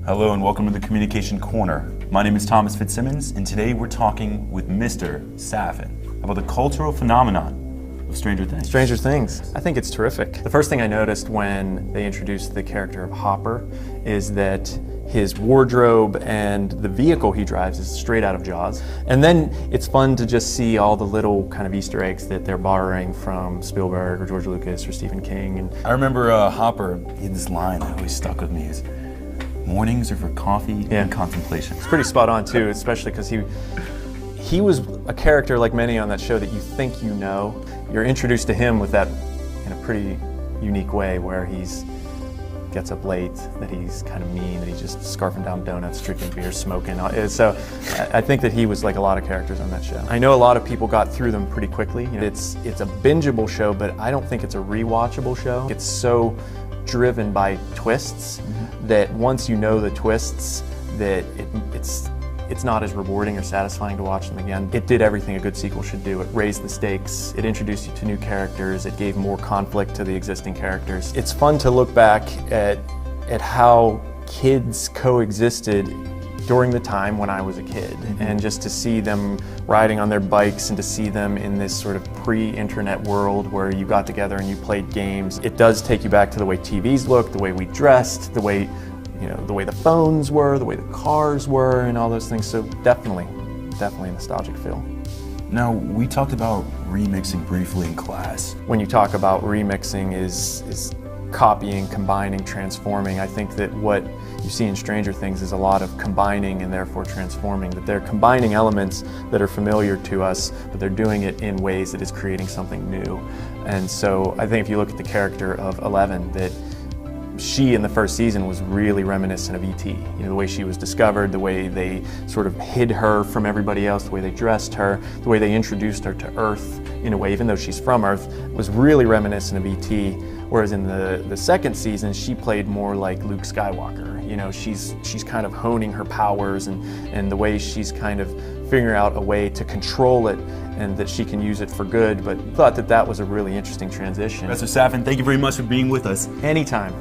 Hello and welcome to the Communication Corner. My name is Thomas Fitzsimmons, and today we're talking with Mr. Safin about the cultural phenomenon of Stranger Things. Stranger Things. I think it's terrific. The first thing I noticed when they introduced the character of Hopper is that his wardrobe and the vehicle he drives is straight out of Jaws. And then it's fun to just see all the little kind of Easter eggs that they're borrowing from Spielberg or George Lucas or Stephen King. And I remember Hopper, he had this line that always stuck with me is, mornings are for coffee and contemplation. It's pretty spot on too, especially because he was a character like many on that show that you think you know. You're introduced to him with that in a pretty unique way where he's gets up late, that he's kind of mean, that he's just scarfing down donuts, drinking beer, smoking. So I think that he was like a lot of characters on that show. I know a lot of people got through them pretty quickly. You know, it's a bingeable show, but I don't think it's a rewatchable show. It's so driven by twists that once you know the twists, that it's not as rewarding or satisfying to watch them again. It did everything a good sequel should do. It raised the stakes, it introduced you to new characters, it gave more conflict to the existing characters. It's fun to look back at how kids coexisted during the time when I was a kid, and just to see them riding on their bikes and to see them in this sort of pre-internet world where you got together and you played games. It does take you back to the way TVs looked, the way we dressed, the way the phones were, the way the cars were, and all those things. So definitely a nostalgic feel. Now, we talked about remixing briefly in class. When you talk about remixing is copying, combining, transforming. I think that what you see in Stranger Things is a lot of combining and therefore transforming, that they're combining elements that are familiar to us, but they're doing it in ways that is creating something new. And so I think if you look at the character of Eleven, that she in the first season was really reminiscent of E.T. You know, the way she was discovered, the way they sort of hid her from everybody else, the way they dressed her, the way they introduced her to Earth in a way, even though she's from Earth, was really reminiscent of E.T. Whereas in the second season, she played more like Luke Skywalker. You know, she's kind of honing her powers and the way she's kind of figuring out a way to control it and that she can use it for good, but thought that was a really interesting transition. Professor Safin, thank you very much for being with us. Anytime.